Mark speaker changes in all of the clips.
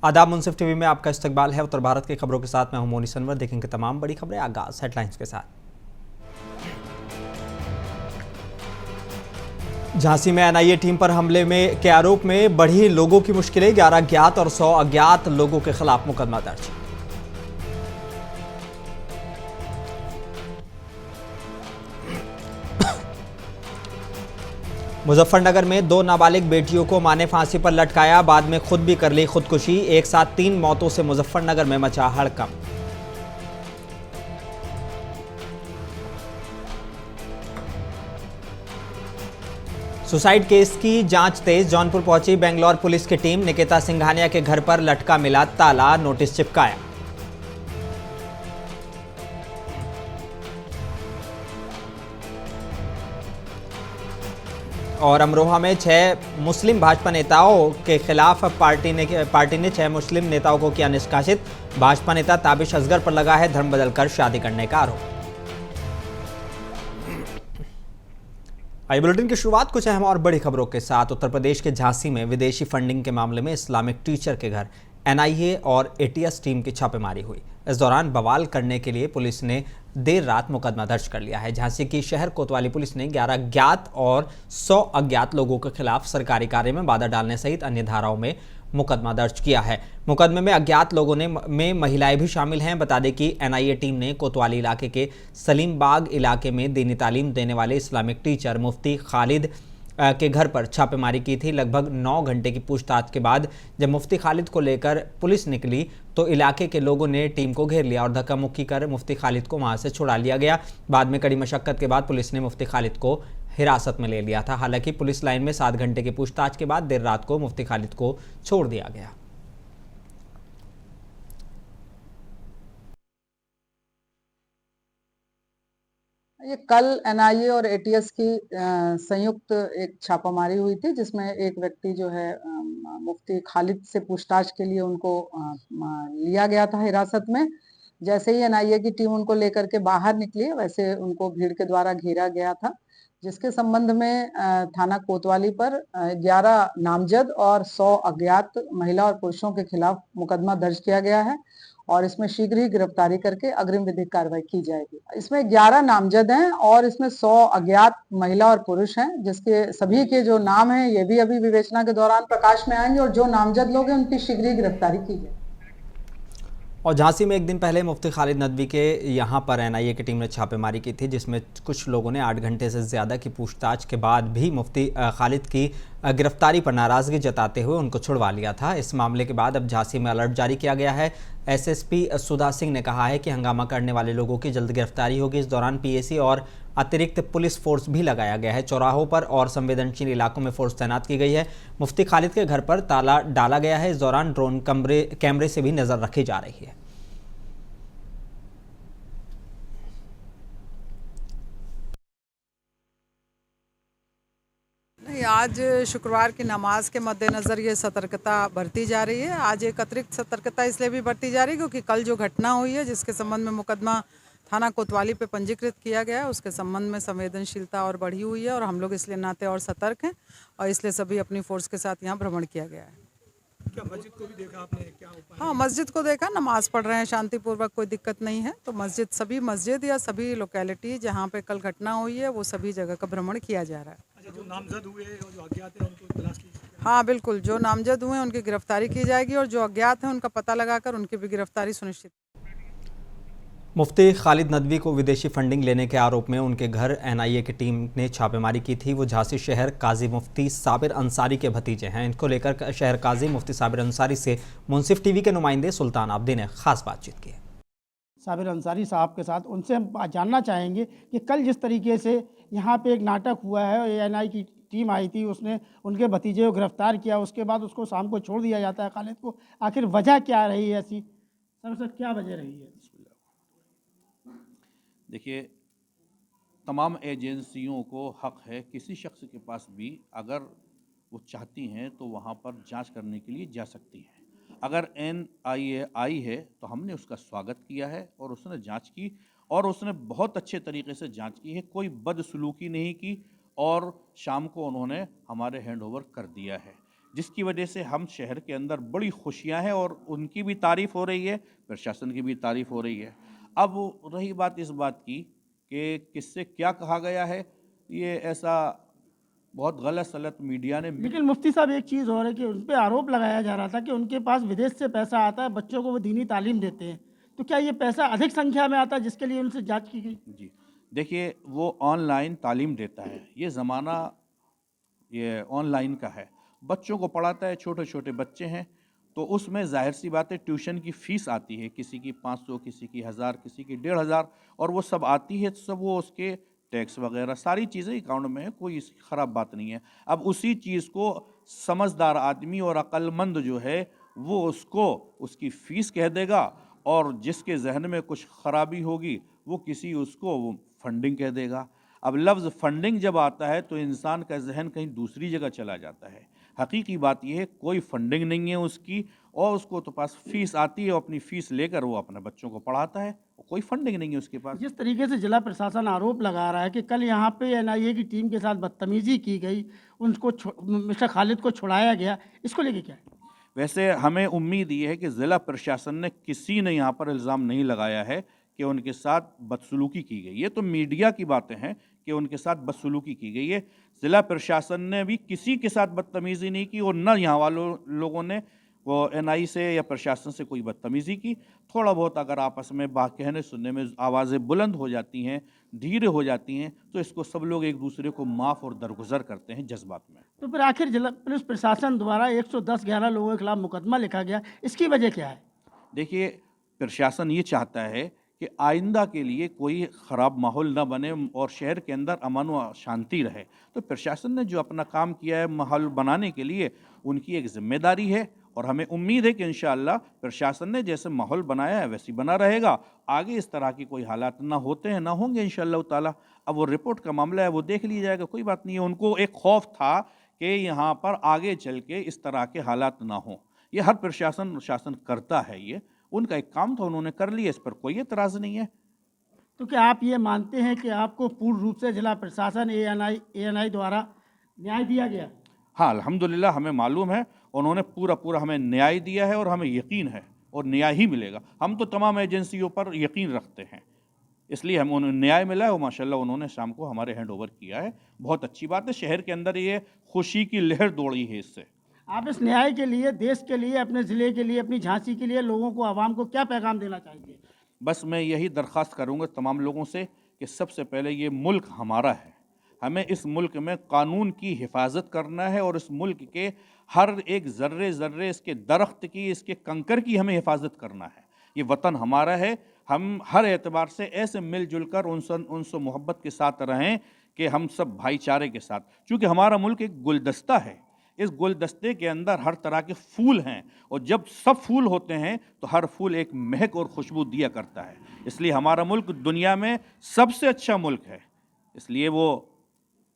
Speaker 1: आदाब, मुंसिफ टीवी में आपका इस्तकबाल है। उत्तर भारत की खबरों के साथ मैं हूं मोनी सनवर। देखेंगे तमाम बड़ी खबरें। आगाज हेडलाइंस के साथ। झांसी में एनआईए टीम पर हमले के आरोप में बढ़ी लोगों की मुश्किलें। 11 ज्ञात और 100 अज्ञात लोगों के खिलाफ मुकदमा दर्ज। मुजफ्फरनगर में 2 नाबालिग बेटियों को मां ने फांसी पर लटकाया, बाद में खुद भी कर ली खुदकुशी। एक साथ 3 मौतों से मुजफ्फरनगर में मचा हड़कंप। सुसाइड केस की जांच तेज। जौनपुर पहुंची बेंगलौर पुलिस की टीम। निकिता सिंघानिया के घर पर लटका मिला ताला, नोटिस चिपकाया। और अमरोहा में 6 मुस्लिम भाजपा नेताओं के खिलाफ पार्टी ने 6 मुस्लिम नेताओं को किया निष्कासित। भाजपा नेता ताबिश असगर पर लगा है धर्म बदलकर शादी करने का आरोप। आई बुलेटिन की शुरुआत कुछ अहम और बड़ी खबरों के साथ। उत्तर प्रदेश के झांसी में विदेशी फंडिंग के मामले में इस्लामिक टीचर के घर एनआईए और एटीएस टीम की छापेमारी हुई। इस दौरान बवाल करने के लिए पुलिस ने देर रात मुकदमा दर्ज कर लिया है। झांसी की शहर कोतवाली पुलिस ने 11 ज्ञात और 100 अज्ञात लोगों के खिलाफ सरकारी कार्य में बाधा डालने सहित अन्य धाराओं में मुकदमा दर्ज किया है। मुकदमे में अज्ञात लोगों में महिलाएं भी शामिल हैं। बता दें कि एनआईए टीम ने कोतवाली इलाके के सलीमबाग इलाके में दीनी तालीम देने वाले इस्लामिक टीचर मुफ्ती खालिद के घर पर छापेमारी की थी। लगभग 9 घंटे की पूछताछ के बाद जब मुफ्ती खालिद को लेकर पुलिस निकली तो इलाके के लोगों ने टीम को घेर लिया और धक्का मुक्की कर मुफ्ती खालिद को वहां से छुड़ा लिया गया। बाद में कड़ी मशक्कत के बाद पुलिस ने मुफ्ती खालिद को हिरासत में ले लिया था। हालांकि पुलिस लाइन में 7 घंटे की पूछताछ के बाद देर रात को मुफ्ती खालिद को छोड़ दिया गया।
Speaker 2: ये कल एनआईए और एटीएस की संयुक्त एक छापामारी हुई थी, जिसमें एक व्यक्ति जो है मुफ्ती खालिद से पूछताछ के लिए उनको लिया गया था हिरासत में। जैसे ही एनआईए की टीम उनको लेकर के बाहर निकली, वैसे उनको भीड़ के द्वारा घेरा गया था, जिसके संबंध में थाना कोतवाली पर 11 नामजद और 100 अज्ञात महिला और पुरुषों के खिलाफ मुकदमा दर्ज किया गया है और इसमें शीघ्र ही गिरफ्तारी करके अग्रिम विधिक कार्रवाई की जाएगी। इसमें 11 नामजद हैं और इसमें 100 अज्ञात महिला और पुरुष हैं, जिसके सभी के जो नाम हैं ये भी अभी विवेचना के दौरान प्रकाश में आएंगे और जो नामजद लोग हैं उनकी शीघ्र ही गिरफ्तारी की जाएगी।
Speaker 1: और झांसी में एक दिन पहले मुफ्ती खालिद नदवी के यहाँ पर एनआईए की टीम ने छापेमारी की थी, जिसमें कुछ लोगों ने 8 घंटे से ज़्यादा की पूछताछ के बाद भी मुफ्ती खालिद की गिरफ्तारी पर नाराज़गी जताते हुए उनको छुड़वा लिया था। इस मामले के बाद अब झांसी में अलर्ट जारी किया गया है। एसएसपी सुधा सिंह ने कहा है कि हंगामा करने वाले लोगों की जल्द गिरफ्तारी होगी। इस दौरान पीएसी और अतिरिक्त पुलिस फोर्स भी लगाया गया है। चौराहों पर और संवेदनशील इलाकों में फोर्स तैनात की गई है। मुफ्ती खालिद के घर पर ताला डाला गया है। इस दौरान ड्रोन कैमरे से भी नज़र रखी जा रही है।
Speaker 3: आज शुक्रवार की नमाज के मद्देनज़र ये सतर्कता बरती जा रही है। आज एक अतिरिक्त सतर्कता इसलिए भी बरती जा रही है क्योंकि कल जो घटना हुई है, जिसके संबंध में मुकदमा थाना कोतवाली पे पंजीकृत किया गया है, उसके संबंध में संवेदनशीलता और बढ़ी हुई है और हम लोग इसलिए नाते और सतर्क हैं और इसलिए सभी अपनी फोर्स के साथ यहाँ भ्रमण किया गया है।
Speaker 4: क्या मस्जिद को भी देखा आपने? क्या उपाय?
Speaker 3: हाँ, मस्जिद को देखा, नमाज पढ़ रहे हैं शांतिपूर्वक, कोई दिक्कत नहीं है। तो सभी मस्जिद या सभी लोकेलिटी जहाँ पे कल घटना हुई है वो सभी जगह का भ्रमण किया जा रहा है।
Speaker 4: अच्छा, जो नामजद हुए और जो अज्ञात हैं उनको तलाश की?
Speaker 3: हाँ बिल्कुल, जो नामजद हुए हैं उनकी गिरफ्तारी की जाएगी और जो अज्ञात हैं उनका पता लगाकर उनकी भी गिरफ्तारी सुनिश्चित।
Speaker 1: मुफ्ती खालिद नदवी को विदेशी फंडिंग लेने के आरोप में उनके घर एनआईए की टीम ने छापेमारी की थी। वो झांसी शहर काजी मुफ्ती साबिर अंसारी के भतीजे हैं। इनको लेकर शहर काजी मुफ्ती साबिर अंसारी से मुंसिफ टीवी के नुमाइंदे सुल्तान आब्दी ने खास बातचीत की।
Speaker 5: साबिर अंसारी साहब के साथ उनसे हम जानना चाहेंगे कि कल जिस तरीके से यहाँ पे एक नाटक हुआ है, एएनआई की टीम आई थी, उसने उनके भतीजे को गिरफ्तार किया, उसके बाद उसको शाम को छोड़ दिया जाता है खालिद को, आखिर वजह क्या रही है ऐसी? सर क्या वजह रही है?
Speaker 6: देखिए, तमाम एजेंसियों को हक है, किसी शख्स के पास भी अगर वो चाहती हैं तो वहाँ पर जांच करने के लिए जा सकती हैं। अगर एनआईए आई है तो हमने उसका स्वागत किया है और उसने जांच की और उसने बहुत अच्छे तरीके से जांच की है, कोई बदसलूकी नहीं की और शाम को उन्होंने हमारे हैंड ओवर कर दिया है। जिसकी वजह से हम शहर के अंदर बड़ी खुशियां हैं और उनकी भी तारीफ़ हो रही है, प्रशासन की भी तारीफ़ हो रही है। अब रही बात इस बात की कि किससे क्या कहा गया है, ये ऐसा बहुत गलत सलत मीडिया ने
Speaker 5: लेकिन मुफ्ती साहब एक चीज़ और है कि उन पे आरोप लगाया जा रहा था कि उनके पास विदेश से पैसा आता है, बच्चों को वो दीनी तालीम देते हैं। तो क्या ये पैसा अधिक संख्या में आता है जिसके लिए उनसे जांच की गई?
Speaker 6: जी, देखिए वो ऑनलाइन तालीम देता है, ये ज़माना ये ऑनलाइन का है, बच्चों को पढ़ाता है, छोटे छोटे बच्चे हैं, तो उसमें ज़ाहिर सी बात है ट्यूशन की फ़ीस आती है, किसी की 500, किसी की 1000, किसी की 1500, और वो सब आती है, सब वो उसके टैक्स वगैरह सारी चीज़ें अकाउंट में है, कोई इसकी ख़राब बात नहीं है। अब उसी चीज़ को समझदार आदमी और अक्लमंद जो है वो उसको उसकी फ़ीस कह देगा, और जिसके जहन में कुछ ख़राबी होगी वो किसी उसको वो फंडिंग कह देगा। अब लफ्ज़ फंडिंग जब आता है तो इंसान का जहन कहीं दूसरी जगह चला जाता है। हकीकी बात यह है कोई फंडिंग नहीं है उसकी, और उसको तो पास फ़ीस आती है, अपनी फ़ीस लेकर वो अपने बच्चों को पढ़ाता है, कोई फंडिंग नहीं है उसके पास।
Speaker 5: जिस तरीके से जिला प्रशासन आरोप लगा रहा है कि कल यहाँ पे एनआईए की टीम के साथ बदतमीजी की गई, उनको मिस्टर खालिद को छुड़ाया गया, इसको लेके क्या है?
Speaker 6: वैसे हमें उम्मीद ये है कि ज़िला प्रशासन ने किसी ने यहाँ पर इल्ज़ाम नहीं लगाया है कि उनके साथ बदसलूकी की गई। ये तो मीडिया की बातें हैं कि उनके साथ बदसलूकी की गई है। ज़िला प्रशासन ने भी किसी के साथ बदतमीज़ी नहीं की, और न यहाँ वालों लोगों ने वो एनआई से या प्रशासन से कोई बदतमीज़ी की। थोड़ा बहुत अगर आपस में बात कहने सुनने में आवाज़ें बुलंद हो जाती हैं, धीरे हो जाती हैं, तो इसको सब लोग एक दूसरे को माफ़ और दरगुजर करते हैं जज्बात में।
Speaker 5: तो फिर आखिर जिला पुलिस प्रशासन द्वारा 110-11 लोगों के खिलाफ मुकदमा लिखा गया, इसकी वजह क्या है?
Speaker 6: देखिए, प्रशासन ये चाहता है कि आइंदा के लिए कोई ख़राब माहौल न बने और शहर के अंदर अमन व शांति रहे। तो प्रशासन ने जो अपना काम किया है माहौल बनाने के लिए, उनकी एक ज़िम्मेदारी है, और हमें उम्मीद है कि इंशाअल्लाह प्रशासन ने जैसे माहौल बनाया है वैसे ही बना रहेगा। आगे इस तरह की कोई हालात ना होते हैं, ना होंगे इंशाअल्लाह ताला। अब वो रिपोर्ट का मामला है, वो देख लिया जाएगा, कोई बात नहीं है। उनको एक खौफ था कि यहाँ पर आगे चल के इस तरह के हालात ना हों। ये हर प्रशासन शासन करता है, ये उनका एक काम था, उन्होंने कर लिया, इस पर कोई एतराज़ नहीं है।
Speaker 5: तो क्या आप ये मानते हैं कि आपको पूर्ण रूप से जिला प्रशासन एएनआई द्वारा न्याय दिया गया?
Speaker 6: हाँ, अल्हम्दुलिल्लाह हमें मालूम है, उन्होंने पूरा हमें न्याय दिया है, और हमें यकीन है और न्याय ही मिलेगा। हम तो तमाम एजेंसियों पर यकीन रखते हैं, इसलिए हम उन्हें न्याय मिला है, और माशाल्लाह उन्होंने शाम को हमारे हैंड ओवर किया है। बहुत अच्छी बात है, शहर के अंदर ये खुशी की लहर दौड़ी है इससे।
Speaker 5: आप इस न्याय के लिए, देश के लिए, अपने ज़िले के लिए, अपनी झांसी के लिए लोगों को, आवाम को क्या पैगाम देना चाहेंगे?
Speaker 6: बस मैं यही दरख्वास्त करूँगा तमाम लोगों से कि सबसे पहले ये मुल्क हमारा है, हमें इस मुल्क में कानून की हिफाजत करना है, और इस मुल्क के हर एक ज़र्रे ज़र्रे, इसके दरख्त की, इसके कंकर की हमें हिफाजत करना है। ये वतन हमारा है, हम हर एतबार से ऐसे मिलजुल कर उनसे मोहब्बत के साथ रहें कि हम सब भाईचारे के साथ, चूँकि हमारा मुल्क एक गुलदस्ता है, इस गुलदस्ते के अंदर हर तरह के फूल हैं, और जब सब फूल होते हैं तो हर फूल एक महक और खुशबू दिया करता है। इसलिए हमारा मुल्क दुनिया में सबसे अच्छा मुल्क है, इसलिए वो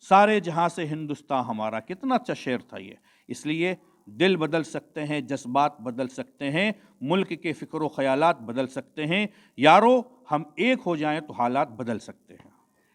Speaker 6: सारे जहां से हिंदुस्तान हमारा, कितना अच्छा शेर था ये। इसलिए दिल बदल सकते हैं, जज्बात बदल सकते हैं, मुल्क के फ़िक्र व ख़यालात बदल सकते हैं। यारो हम एक हो जाएं तो हालात बदल सकते हैं।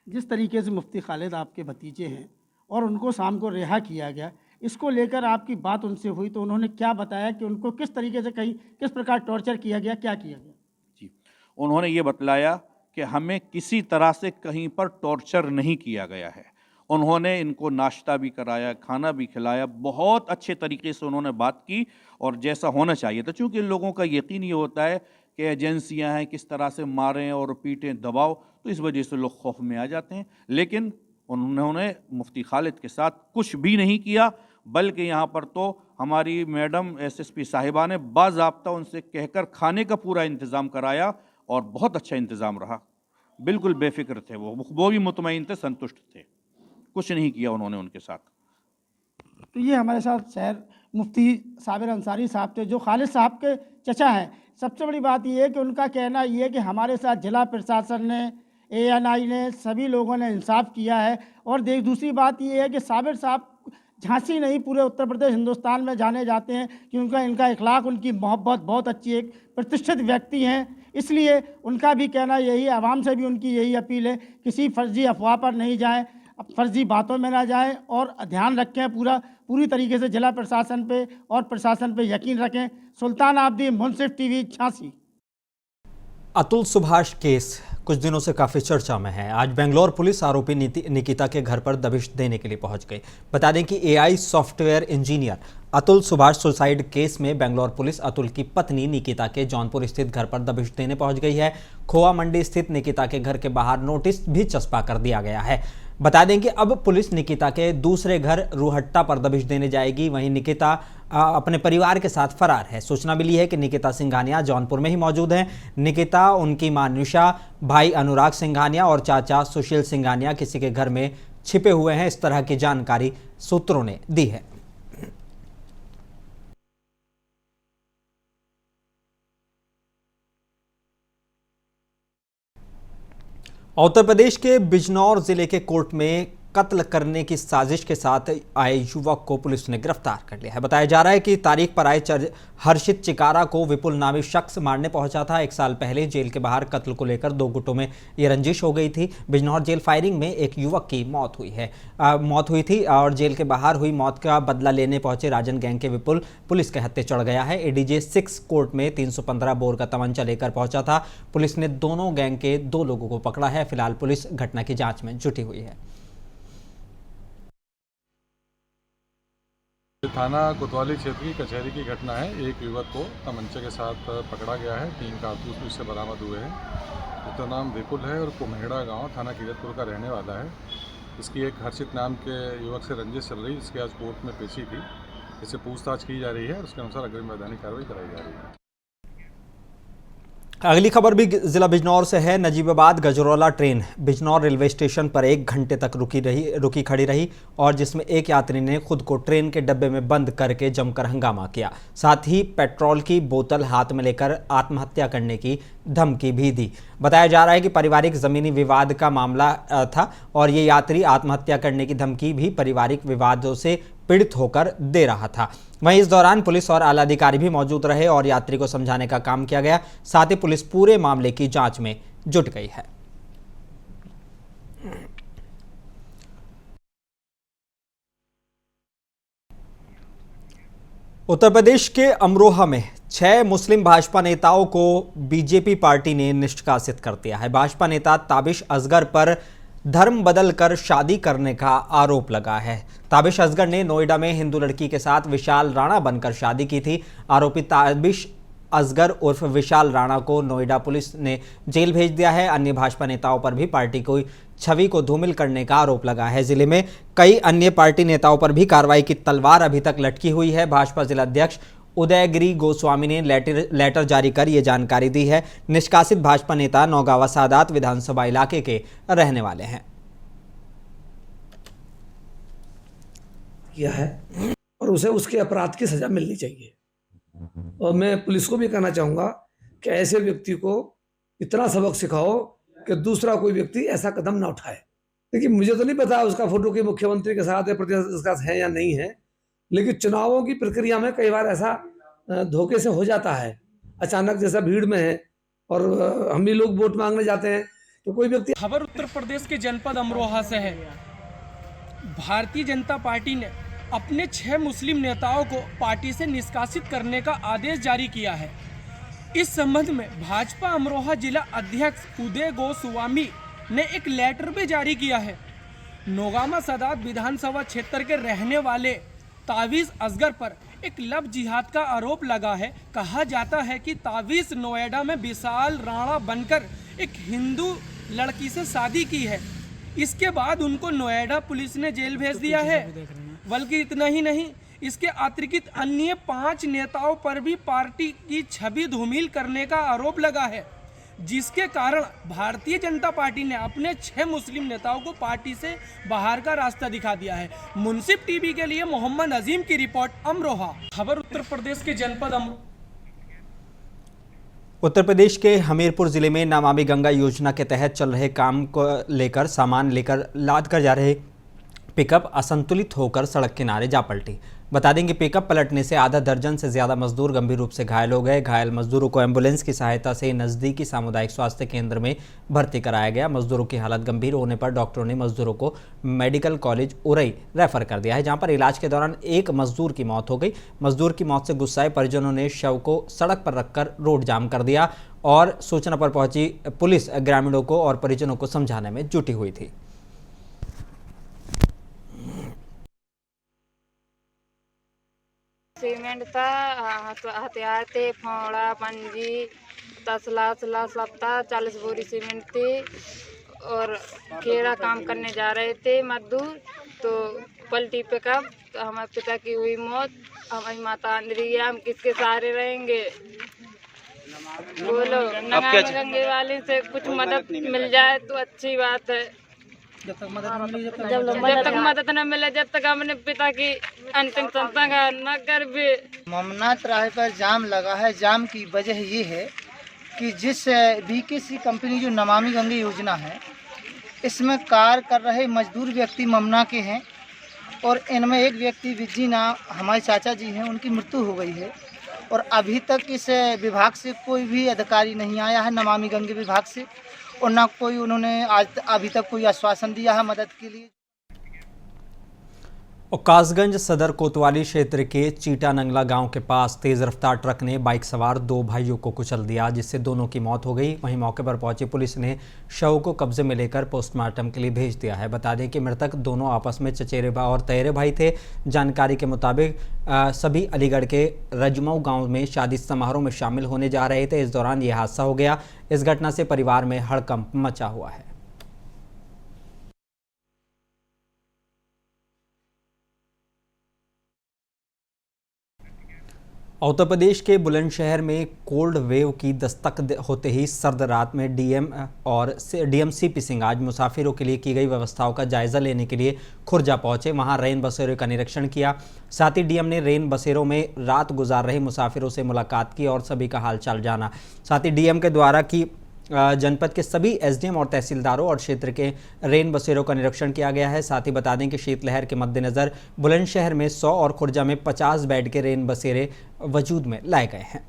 Speaker 5: जिस तरीके से मुफ्ती खालिद आपके भतीजे हैं और उनको शाम को रिहा किया गया, इसको लेकर आपकी बात उनसे हुई तो उन्होंने क्या बताया कि उनको किस तरीके से, कहीं किस प्रकार टॉर्चर किया गया, क्या किया गया?
Speaker 6: जी, उन्होंने ये बतलाया कि हमें किसी तरह से कहीं पर टॉर्चर नहीं किया गया है। उन्होंने इनको नाश्ता भी कराया, खाना भी खिलाया, बहुत अच्छे तरीके से उन्होंने बात की, और जैसा होना चाहिए था। चूँकि लोगों का यकीन ये होता है कि एजेंसियां हैं, किस तरह से मारें और पीटें, दबाव, तो इस वजह से लोग खौफ में आ जाते हैं। लेकिन उन्होंने मुफ्ती खालिद के साथ कुछ भी नहीं किया, बल्कि यहाँ पर तो हमारी मैडम एसएसपी साहिबा ने बाज़ाब्ता उनसे कहकर खाने का पूरा इंतज़ाम कराया, और बहुत अच्छा इंतज़ाम रहा। बिल्कुल बेफिक्र थे वो भी मुतमईन थे, संतुष्ट थे, कुछ नहीं किया उन्होंने उनके साथ।
Speaker 5: तो ये हमारे साथ शहर मुफ्ती साबिर अंसारी साहब थे, जो खालिद साहब के चचा हैं। सबसे बड़ी बात ये है कि उनका कहना ये है कि हमारे साथ जिला प्रशासन ने, एएनआई ने, सभी लोगों ने इंसाफ किया है। और दूसरी बात ये है कि साबिर साहब झांसी नहीं, पूरे उत्तर प्रदेश, हिंदुस्तान में जाने जाते हैं कि इनका इखलाक, उनकी मोहब्बत बहुत अच्छी, एक प्रतिष्ठित व्यक्ति हैं। इसलिए उनका भी कहना यही है, आवाम से भी उनकी यही अपील है, किसी फर्जी अफवाह पर नहीं जाएं, फर्जी बातों में ना जाएं, और ध्यान रखें, पूरा पूरी तरीके से जिला प्रशासन पे और प्रशासन पे यकीन रखें। सुल्तान आब्दी, मुंसिफ टीवी, झांसी।
Speaker 1: अतुल सुभाष केस कुछ दिनों से काफी चर्चा में है। आज बेंगलोर पुलिस आरोपी निकिता के घर पर दबिश देने के लिए पहुंच गई। बता दें कि AI software engineer Atul Subhash suicide case में बेंगलोर पुलिस अतुल की पत्नी निकिता के जौनपुर स्थित घर पर दबिश देने पहुंच गई है। खोआ मंडी स्थित निकिता के घर के बाहर नोटिस भी चस्पा कर दिया गया है। बता दें कि अब पुलिस निकिता के दूसरे घर रूहट्टा पर दबिश देने जाएगी। वहीं निकिता अपने परिवार के साथ फरार है। सूचना मिली है कि निकिता सिंघानिया जौनपुर में ही मौजूद हैं। निकिता, उनकी मां निशा, भाई अनुराग सिंघानिया और चाचा सुशील सिंघानिया किसी के घर में छिपे हुए हैं। इस तरह की जानकारी सूत्रों ने दी है। उत्तर प्रदेश के बिजनौर जिले के कोर्ट में कत्ल करने की साजिश के साथ आए युवक को पुलिस ने गिरफ्तार कर लिया है। बताया जा रहा है कि तारीख पर आए हर्षित चिकारा को विपुल नामी शख्स मारने पहुंचा था। 1 साल पहले जेल के बाहर कत्ल को लेकर 2 गुटों में ये रंजिश हो गई थी। बिजनौर जेल फायरिंग में एक युवक की मौत हुई थी और जेल के बाहर हुई मौत का बदला लेने पहुंचे राजन गैंग के विपुल पुलिस के हत्थे चढ़ गया है। एडीजे 6 कोर्ट में 315 बोर का तमंचा लेकर पहुंचा था। पुलिस ने दोनों गैंग के 2 लोगों को पकड़ा है। फिलहाल पुलिस घटना की जांच में जुटी हुई है।
Speaker 7: थाना कोतवाली क्षेत्र की कचहरी की घटना है। एक युवक को तमंचे के साथ पकड़ा गया है। 3 कारतूस भी इससे बरामद हुए हैं। उसका नाम विपुल है और कुम्हेड़ा गांव थाना कीरतपुर का रहने वाला है। इसकी एक हर्षित नाम के युवक से रंजिश चल रही, जिसकी आज कोर्ट में पेशी थी। इससे पूछताछ की जा रही है और उसके अनुसार अग्रिम वैधानिक कार्रवाई कराई जा रही है।
Speaker 1: अगली खबर भी जिला बिजनौर से है। Najibabad Gajraula train Bijnor railway station पर 1 घंटे तक रुकी खड़ी रही और जिसमें एक यात्री ने खुद को ट्रेन के डब्बे में बंद करके जमकर हंगामा किया। साथ ही पेट्रोल की बोतल हाथ में लेकर आत्महत्या करने की धमकी भी दी। बताया जा रहा है कि पारिवारिक जमीनी विवाद का मामला था और ये यात्री आत्महत्या करने की धमकी भी पारिवारिक विवादों से पीड़ित होकर दे रहा था। वहीं इस दौरान पुलिस और आला अधिकारी भी मौजूद रहे और यात्री को समझाने का काम किया गया। साथ ही पुलिस पूरे मामले की जांच में जुट गई है। उत्तर प्रदेश के अमरोहा में 6 मुस्लिम भाजपा नेताओं को बीजेपी पार्टी ने निष्कासित कर दिया है। भाजपा नेता ताबिश असगर पर धर्म बदलकर शादी करने का आरोप लगा है। ताबिश असगर ने नोएडा में हिंदू लड़की के साथ विशाल राणा बनकर शादी की थी। आरोपी ताबिश असगर उर्फ विशाल राणा को नोएडा पुलिस ने जेल भेज दिया है। अन्य भाजपा नेताओं पर भी पार्टी की छवि को धूमिल करने का आरोप लगा है। जिले में कई अन्य पार्टी नेताओं पर भी कार्रवाई की तलवार अभी तक लटकी हुई है। भाजपा जिलाध्यक्ष उदयगिरी गोस्वामी ने लेटर जारी कर ये जानकारी दी है। निष्कासित भाजपा नेता नौगावा सादात विधानसभा इलाके के रहने वाले हैं।
Speaker 8: किया है और उसे उसके अपराध की सजा मिलनी चाहिए। और मैं पुलिस को भी कहना चाहूँगा कि ऐसे व्यक्ति को इतना सबक सिखाओ कि दूसरा कोई व्यक्ति ऐसा कदम ना उठाए। देखिए, मुझे तो नहीं पता उसका फोटो कि मुख्यमंत्री के साथ या प्रदेश के साथ है या नहीं है, लेकिन चुनावों की प्रक्रिया में कई बार ऐसा धोखे से हो जाता है। अचानक जैसा भीड़ में है और हम भी लोग वोट मांगने जाते हैं तो कोई व्यक्ति।
Speaker 9: खबर उत्तर प्रदेश के जनपद अमरोहा से है। भारतीय जनता पार्टी ने अपने 6 मुस्लिम नेताओं को पार्टी से निष्कासित करने का आदेश जारी किया है। इस संबंध में भाजपा अमरोहा जिला अध्यक्ष उदय गोस्वामी ने एक लेटर भी जारी किया है। नौगामा सादात विधानसभा क्षेत्र के रहने वाले ताबिश असगर पर एक लव जिहाद का आरोप लगा है। कहा जाता है कि ताबिश नोएडा में विशाल राणा बनकर एक हिंदू लड़की से शादी की है। इसके बाद उनको नोएडा पुलिस ने जेल भेज दिया है। बल्कि इतना ही नहीं, इसके अतिरिक्त अन्य 5 नेताओं पर भी पार्टी की छवि धूमिल करने का आरोप लगा है, जिसके कारण भारतीय जनता पार्टी ने अपने 6 मुस्लिम नेताओं को पार्टी से बाहर का रास्ता दिखा दिया है। मुंसिफ टीवी के लिए मोहम्मद अजीम की रिपोर्ट, अमरोहा। खबर उत्तर प्रदेश के जनपद
Speaker 1: उत्तर प्रदेश के हमीरपुर जिले में नमामि गंगा योजना के तहत चल रहे काम को लेकर सामान लेकर लाद कर जा रहे पिकअप असंतुलित होकर सड़क किनारे जा पलटी। बता दें कि पिकअप पलटने से आधा दर्जन से ज़्यादा मजदूर गंभीर रूप से घायल हो गए। घायल मजदूरों को एम्बुलेंस की सहायता से नज़दीकी सामुदायिक स्वास्थ्य केंद्र में भर्ती कराया गया। मजदूरों की हालत गंभीर होने पर डॉक्टरों ने मजदूरों को मेडिकल कॉलेज उरई रेफर कर दिया है, जहां पर इलाज के दौरान एक मजदूर की मौत हो गई। मजदूर की मौत से गुस्साए परिजनों ने शव को सड़क पर रखकर रोड जाम कर दिया और सूचना पर पहुंची पुलिस ग्रामीणों को और परिजनों को समझाने में जुटी हुई थी।
Speaker 10: सीमेंट था, हथियार थे, फावड़ा, पंजी, तसला सब था। 40 बोरी सीमेंट थी और खेड़ा काम करने जा रहे थे मजदूर, तो पलटी पिकअप, तो हमारे पिता की हुई मौत। हमारी माता अंदरी है, हम किसके सहारे रहेंगे? बोलो, गंगे वाली से कुछ मदद मिल जाए तो अच्छी बात है। जब तक मदद न मिले, जब तक अपने पिता की अंतिम संस्कार न कर भी।
Speaker 11: ममनाथ राह पर जाम लगा है। जाम की वजह ये है कि जिस बीकेसी कंपनी जो नमामि गंगे योजना है, इसमें कार्य कर रहे मजदूर व्यक्ति ममना के हैं और इनमें एक व्यक्ति विज्जी नाम हमारे चाचा जी हैं, उनकी मृत्यु हो गई है और अभी तक इस विभाग से कोई भी अधिकारी नहीं आया है, नमामि गंगे विभाग से, और ना कोई उन्होंने आज अभी तक कोई आश्वासन दिया है मदद के लिए।
Speaker 1: कासगंज सदर कोतवाली क्षेत्र के चीटा नंगला गांव के पास तेज रफ्तार ट्रक ने बाइक सवार 2 भाइयों को कुचल दिया, जिससे दोनों की मौत हो गई। वहीं मौके पर पहुंची पुलिस ने शव को कब्जे में लेकर पोस्टमार्टम के लिए भेज दिया है। बता दें कि मृतक दोनों आपस में चचेरे और तैरे भाई थे। जानकारी के मुताबिक सभी अलीगढ़ के रजमऊ गाँव में शादी समारोह में शामिल होने जा रहे थे। इस दौरान ये हादसा हो गया। इस घटना से परिवार में हड़कंप मचा हुआ है। उत्तर प्रदेश के बुलंदशहर में कोल्ड वेव की दस्तक होते ही सर्द रात में डीएम सीपी सिंह आज मुसाफिरों के लिए की गई व्यवस्थाओं का जायजा लेने के लिए खुर्जा पहुंचे। वहां रेन बसेरों का निरीक्षण किया। साथ ही डीएम ने रेन बसेरों में रात गुजार रहे मुसाफिरों से मुलाकात की और सभी का हालचाल जाना। साथ ही डीएम के द्वारा की जनपद के सभी एसडीएम और तहसीलदारों और क्षेत्र के रेन बसेरों का निरीक्षण किया गया है। साथ ही बता दें कि शीतलहर के मद्देनजर बुलंदशहर में 100 और खुर्जा में 50 बेड के रेन बसेरे वजूद में लाए गए हैं।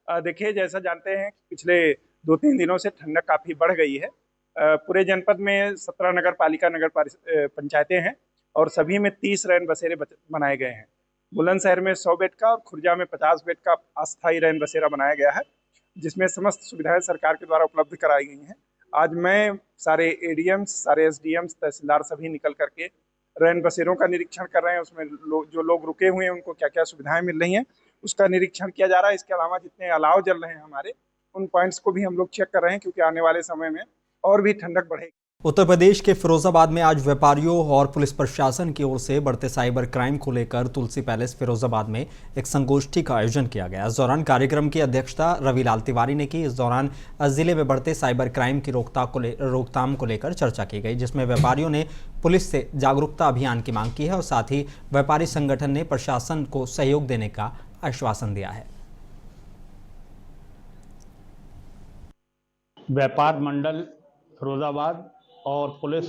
Speaker 4: देखिए, जैसा जानते हैं पिछले 2-3 दिनों से ठंडक काफ़ी बढ़ गई है। पूरे जनपद में 17 नगर पालिका पंचायतें हैं और सभी में 30 रेन बसेरे बनाए गए हैं। बुलंदशहर में 100 बेड का और खुर्जा में 50 बेड का अस्थायी रेन बसेरा बनाया गया है, जिसमें समस्त सुविधाएं सरकार के द्वारा उपलब्ध कराई गई हैं। आज मैं सारे एडीएम्स, सारे एसडीएम्स, तहसीलदार सभी निकल करके रेन बसेरों का निरीक्षण कर रहे हैं। उसमें जो लोग रुके हुए हैं उनको क्या क्या सुविधाएं मिल रही हैं उसका निरीक्षण किया जा रहा है। इसके अलावा जितने अलाव जल रहे हैं हमारे, उन पॉइंट्स को भी हम लोग चेक कर रहे हैं, क्योंकि आने वाले समय में और भी ठंडक बढ़ेगी।
Speaker 1: उत्तर प्रदेश के फिरोजाबाद में आज व्यापारियों और पुलिस प्रशासन की ओर से बढ़ते साइबर क्राइम को लेकर तुलसी पैलेस फिरोजाबाद में एक संगोष्ठी का आयोजन किया गया। इस दौरान कार्यक्रम की अध्यक्षता रविलाल तिवारी ने की। इस दौरान जिले में बढ़ते साइबर क्राइम की रोकथाम को लेकर चर्चा की गई, जिसमें व्यापारियों ने पुलिस से जागरूकता अभियान की मांग की है और साथ ही व्यापारी संगठन ने प्रशासन को सहयोग देने का आश्वासन दिया है।
Speaker 12: व्यापार मंडल फिरोजाबाद और पुलिस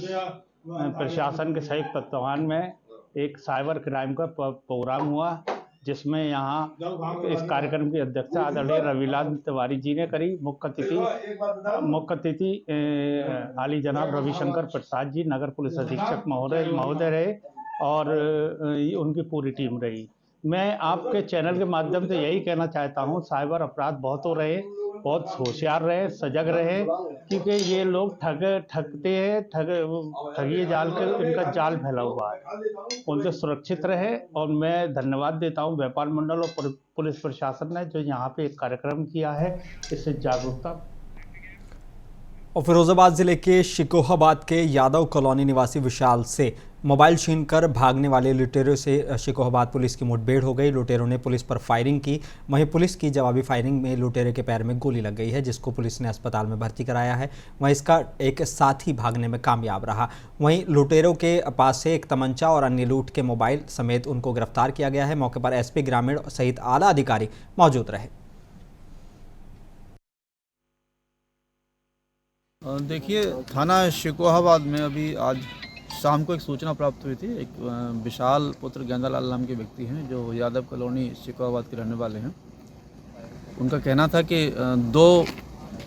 Speaker 12: प्रशासन के संयुक्त तत्वावधान में एक साइबर क्राइम का प्रोग्राम हुआ, जिसमें यहाँ इस कार्यक्रम की अध्यक्षता आदरणीय रविलाल तिवारी जी ने करी। मुख्य अतिथि आली जनाब रविशंकर प्रसाद जी, नगर पुलिस अधीक्षक महोदय रहे और उनकी पूरी टीम रही। मैं आपके चैनल के माध्यम से यही कहना चाहता हूँ, साइबर अपराध बहुत हो रहे, बहुत होशियार रहे, सजग रहे, क्योंकि ये लोग ठगते हैं, ठगिए जाल के इनका जाल फैला हुआ है। उनसे सुरक्षित रहे और मैं धन्यवाद देता हूँ व्यापार मंडल और पुलिस प्रशासन ने जो यहाँ पे एक कार्यक्रम किया है, इससे जागरूकता।
Speaker 1: और फिरोजाबाद जिले के शिकोहाबाद के यादव कॉलोनी निवासी विशाल से मोबाइल छीनकर भागने वाले लुटेरों से शिकोहाबाद पुलिस की मुठभेड़ हो गई। लुटेरों ने पुलिस पर फायरिंग की। वहीं पुलिस की जवाबी फायरिंग में लुटेरे के पैर में गोली लग गई है, जिसको पुलिस ने अस्पताल में भर्ती कराया है। वहीं इसका एक साथी भागने में कामयाब रहा। वहीं लुटेरों के पास से एक तमंचा और अन्य लूट के मोबाइल समेत उनको गिरफ्तार किया गया है। मौके पर एसपी ग्रामीण सहित आला अधिकारी मौजूद रहे।
Speaker 13: देखिए, थाना शिकोहाबाद में अभी आज शाम को एक सूचना प्राप्त हुई थी। एक विशाल पुत्र गेंदालाल नाम के व्यक्ति हैं जो यादव कॉलोनी शिकोहाबाद के रहने वाले हैं। उनका कहना था कि दो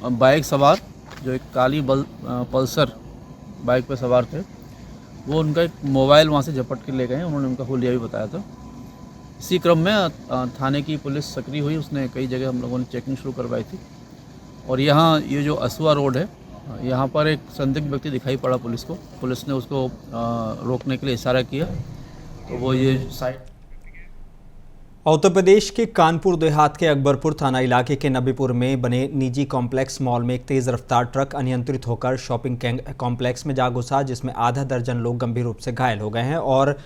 Speaker 13: बाइक सवार जो एक काली पल्सर बाइक पर सवार थे, वो उनका एक मोबाइल वहाँ से झपट के ले गए हैं। उन्होंने उनका हुलिया भी बताया था। इसी क्रम में थाने की पुलिस सक्रिय हुई। उसने कई जगह हम लोगों ने चेकिंग शुरू करवाई थी और यहाँ ये जो असुआ रोड है, यहाँ पर एक संदिग्ध व्यक्ति दिखाई पड़ा पुलिस को। पुलिस ने उसको रोकने के लिए इशारा किया तो वो ये साइड।
Speaker 1: उत्तर प्रदेश के कानपुर देहात के अकबरपुर थाना इलाके के नबीपुर में बने निजी कॉम्प्लेक्स मॉल में एक तेज रफ्तार ट्रक अनियंत्रित होकर शॉपिंग कॉम्प्लेक्स में जा घुसा, जिसमें आधा दर्जन लोग गंभीर रूप से घायल हो गए हैं और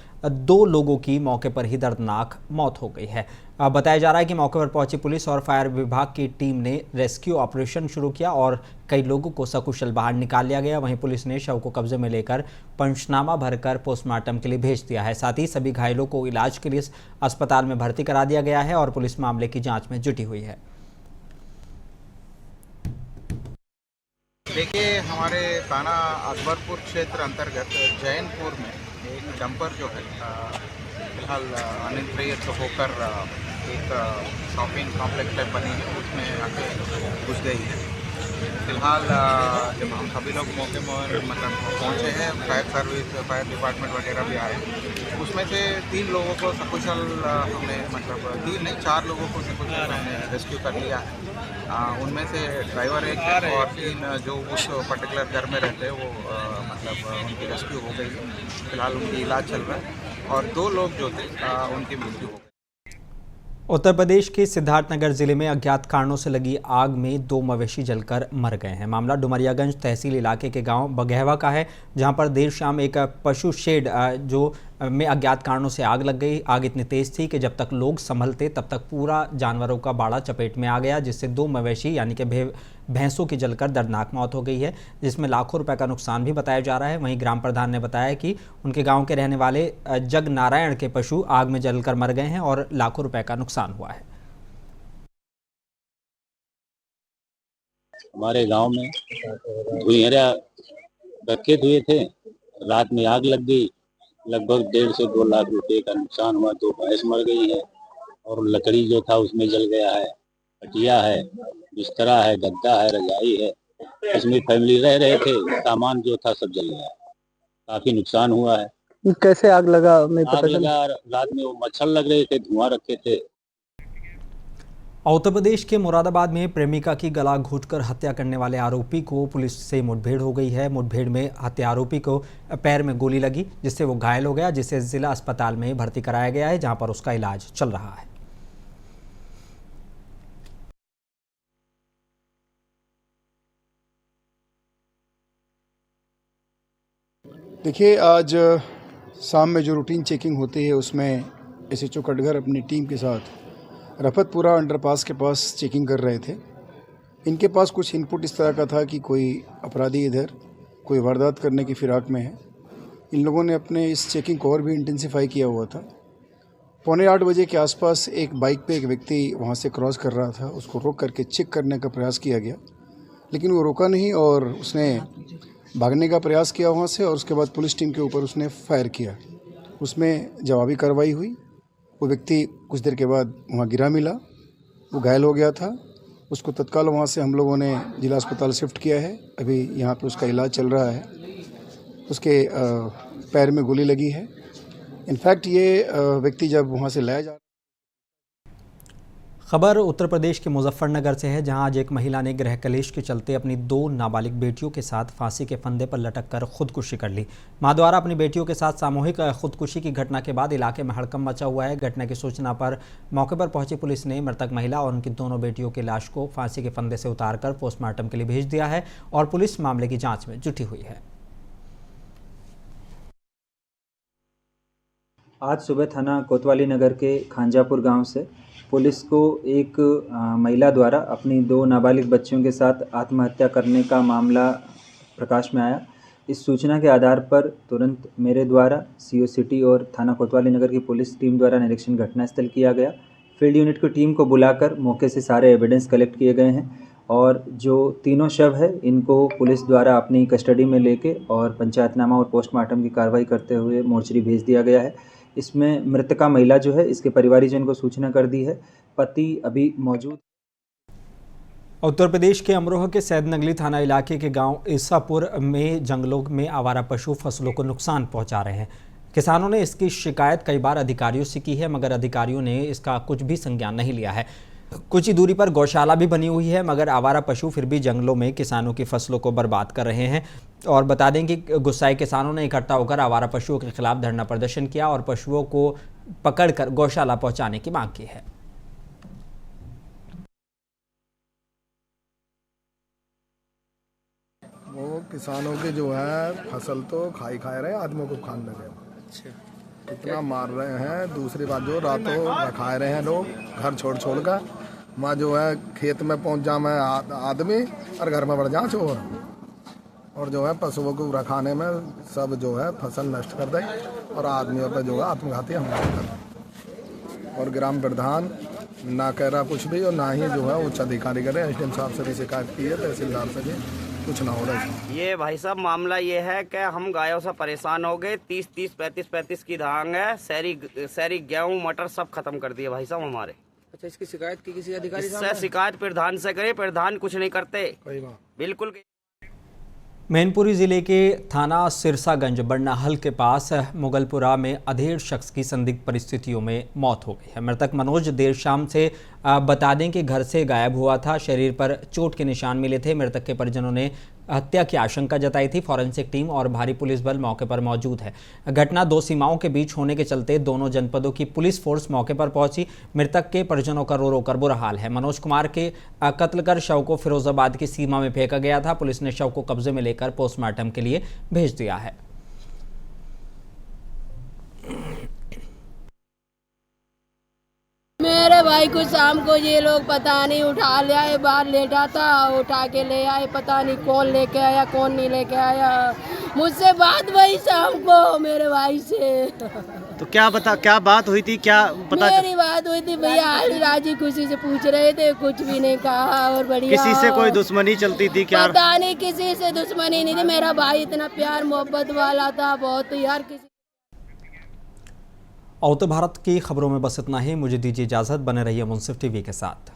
Speaker 1: 2 लोगों की मौके पर ही दर्दनाक मौत हो गई है। बताया जा रहा है कि मौके पर पहुंची पुलिस और फायर विभाग की टीम ने रेस्क्यू ऑपरेशन शुरू किया और कई लोगों को सकुशल बाहर निकाल लिया गया। वहीं पुलिस ने शव को कब्जे में लेकर पंचनामा भरकर पोस्टमार्टम के लिए भेज दिया है। साथ ही सभी घायलों को इलाज के लिए अस्पताल में भर्ती करा दिया गया है और पुलिस मामले की जांच में जुटी हुई है।
Speaker 14: देखिए, हमारे थाना अकबरपुर क्षेत्र अंतर्गत जैनपुर में एक डंपर जो है फिलहाल अनियंत्रित होकर एक शॉपिंग कॉम्प्लेक्स टाइप बनी है, उसमें आके घुस गई है। फिलहाल जब हम सभी लोग मौके पर पहुँचे हैं, फायर सर्विस, फायर डिपार्टमेंट वगैरह भी आए, उसमें से 3 लोगों को सकुशल हमने 3 नहीं 4 लोगों को सकुशल हमने रेस्क्यू कर लिया है। उनमें से ड्राइवर एक है और 3 जो उस पर्टिकुलर घर में रहते हैं वो उनकी रेस्क्यू हो गई है। फिलहाल उनकी इलाज चल रहा है और 2 लोग जो थे उनकी मृत्यु हो गई।
Speaker 1: उत्तर प्रदेश के सिद्धार्थनगर जिले में अज्ञात कारणों से लगी आग में 2 मवेशी जलकर मर गए हैं। मामला डुमरियागंज तहसील इलाके के गांव बगहवा का है, जहां पर देर शाम एक पशु शेड में अज्ञात कारणों से आग लग गई। आग इतनी तेज थी कि जब तक लोग संभलते तब तक पूरा जानवरों का बाड़ा चपेट में आ गया, जिससे 2 मवेशी यानी कि भैंसों की जलकर दर्दनाक मौत हो गई है, जिसमें लाखों रुपए का नुकसान भी बताया जा रहा है। वहीं ग्राम प्रधान ने बताया कि उनके गांव के रहने वाले जग नारायण के पशु आग में जलकर मर गए हैं और लाखों रुपए का नुकसान हुआ है।
Speaker 15: हमारे गांव में धुइयाँ रखे हुए थे, रात में आग लग गई। लगभग 1.5 से 2 लाख रुपए का नुकसान हुआ। 2 भैंस मर गई है और लकड़ी जो था उसमें जल गया है। खटिया है, बिस्तरा है, गद्दा है, रजाई है, इसमें फैमिली रह रहे थे, सामान जो था सब जल गया। काफी नुकसान हुआ है।
Speaker 11: कैसे आग लगा?
Speaker 15: आग लगा रात में, वो मच्छर लग रहे थे, धुआं रखे थे।
Speaker 1: उत्तर प्रदेश के मुरादाबाद में प्रेमिका की गला घोंटकर हत्या करने वाले आरोपी को पुलिस से मुठभेड़ हो गई है। मुठभेड़ में हत्या आरोपी को पैर में गोली लगी, जिससे वो घायल हो गया, जिसे जिला अस्पताल में भर्ती कराया गया है, जहां पर उसका इलाज चल रहा है।
Speaker 16: देखिए, आज शाम में जो रूटीन चेकिंग होती है उसमें SHO कटघर अपनी टीम के साथ रफतपुरा अंडरपास के पास चेकिंग कर रहे थे। इनके पास कुछ इनपुट इस तरह का था कि कोई अपराधी इधर कोई वारदात करने की फिराक में है। इन लोगों ने अपने इस चेकिंग को और भी इंटेंसिफाई किया हुआ था। 7:45 बजे के आसपास एक बाइक पे एक व्यक्ति वहाँ से क्रॉस कर रहा था। उसको रोक करके चेक करने का प्रयास किया गया, लेकिन वो रोका नहीं और उसने भागने का प्रयास किया वहाँ से और उसके बाद पुलिस टीम के ऊपर उसने फायर किया। उसमें जवाबी कार्रवाई हुई। वो व्यक्ति कुछ देर के बाद वहाँ गिरा मिला, वो घायल हो गया था। उसको तत्काल वहाँ से हम लोगों ने जिला अस्पताल शिफ्ट किया है। अभी यहाँ पे उसका इलाज चल रहा है। उसके पैर में गोली लगी है। इनफैक्ट ये व्यक्ति जब वहाँ से लाया जा
Speaker 1: खबर उत्तर प्रदेश के मुजफ्फरनगर से है, जहां आज एक महिला ने गृह कलेश के चलते अपनी 2 नाबालिग बेटियों के साथ फांसी के फंदे पर लटक कर खुदकुशी कर ली। मां द्वारा अपनी बेटियों के साथ सामूहिक खुदकुशी की घटना के बाद इलाके में हड़कंप मचा हुआ है। घटना की सूचना पर मौके पर पहुंची पुलिस ने मृतक महिला और उनकी दोनों बेटियों की लाश को फांसी के फंदे से उतारकर पोस्टमार्टम के लिए भेज दिया है और पुलिस मामले की जाँच में जुटी हुई है।
Speaker 17: आज सुबह थाना कोतवाली नगर के खांजापुर गांव से पुलिस को एक महिला द्वारा अपनी 2 नाबालिग बच्चियों के साथ आत्महत्या करने का मामला प्रकाश में आया। इस सूचना के आधार पर तुरंत मेरे द्वारा CO सिटी और थाना कोतवाली नगर की पुलिस टीम द्वारा निरीक्षण घटनास्थल किया गया। फील्ड यूनिट की टीम को बुलाकर मौके से सारे एविडेंस कलेक्ट किए गए हैं और जो तीनों शव है इनको पुलिस द्वारा अपनी कस्टडी में लेके और पंचायतनामा और पोस्टमार्टम की कार्रवाई करते हुए मोर्चरी भेज दिया गया है। इसमें मृतका महिला जो है इसके परिवारीजन को सूचना कर दी है। पति अभी मौजूद।
Speaker 1: उत्तर प्रदेश के अमरोहा के सैदनगली थाना इलाके के गांव ईसापुर में जंगलों में आवारा पशु फसलों को नुकसान पहुंचा रहे हैं। किसानों ने इसकी शिकायत कई बार अधिकारियों से की है, मगर अधिकारियों ने इसका कुछ भी संज्ञान नहीं लिया है। कुछ ही दूरी पर गौशाला भी बनी हुई है, मगर आवारा पशु फिर भी जंगलों में किसानों की फसलों को बर्बाद कर रहे हैं। और बता दें कि गुस्साए किसानों ने इकट्ठा होकर आवारा पशुओं के खिलाफ धरना प्रदर्शन किया और पशुओं को पकड़कर गौशाला पहुंचाने की मांग की है।
Speaker 18: वो किसानों के जो है फसल तो खा रहे हैं, आदमियों को खाने लगे। इतना मार रहे हैं। दूसरी बात जो रातों रखा रहे हैं लोग घर छोड़ कर, वहाँ जो है खेत में पहुँच जा मैं आदमी और घर में बढ़ जा चोर, और जो है पशुओं को रखाने में सब जो है फसल नष्ट कर दे और आदमियों पर जो है आत्मघाती हमला कर। और ग्राम प्रधान ना कह रहा कुछ भी और ना ही जो है उच्च अधिकारी करे। एसडीएम साहब से भी शिकायत की है, तहसीलदार से भी कुछ ना हो रहा है।
Speaker 19: ये भाई साहब मामला ये है कि हम गायों से परेशान हो गए। 30-30, 35-35 की धांग है। शहरी गेहूं मटर सब खत्म कर दिए भाई साहब हमारे।
Speaker 20: अच्छा, इसकी शिकायत की किसी अधिकारी
Speaker 19: से शिकायत प्रधान से करे, प्रधान कुछ नहीं करते बिल्कुल।
Speaker 1: मैनपुरी जिले के थाना सिरसागंज बरनाहल के पास मुगलपुरा में अधेड़ शख्स की संदिग्ध परिस्थितियों में मौत हो गई है। मृतक मनोज देर शाम से बता दें कि घर से गायब हुआ था। शरीर पर चोट के निशान मिले थे। मृतक के परिजनों ने हत्या की आशंका जताई थी। फॉरेंसिक टीम और भारी पुलिस बल मौके पर मौजूद है। घटना दो सीमाओं के बीच होने के चलते दोनों जनपदों की पुलिस फोर्स मौके पर पहुंची। मृतक के परिजनों का रो रो कर बुरा हाल है। मनोज कुमार के कत्ल कर शव को फिरोजाबाद की सीमा में फेंका गया था। पुलिस ने शव को कब्जे में लेकर पोस्टमार्टम के लिए भेज दिया है।
Speaker 21: मेरे भाई को शाम को ये लोग पता नहीं उठा ले आए, बाहर लेटा था, उठा के ले आए। पता नहीं कौन लेके आया कौन नहीं लेके आया। मुझसे बात हुई शाम को मेरे भाई से।
Speaker 20: तो क्या बात हुई थी? क्या पता?
Speaker 21: मेरी बात हुई थी भैया, हाल राजी खुशी से पूछ रहे थे, कुछ भी नहीं कहा। और बढ़िया
Speaker 20: किसी से कोई दुश्मनी चलती थी क्या?
Speaker 21: पता नहीं, किसी से दुश्मनी नहीं थी। मेरा भाई इतना प्यार मोहब्बत वाला था बहुत यार।
Speaker 1: और तो भारत की खबरों में बस इतना ही। मुझे दीजिए इजाज़त। बने रहिए मुंसिफ टीवी के साथ।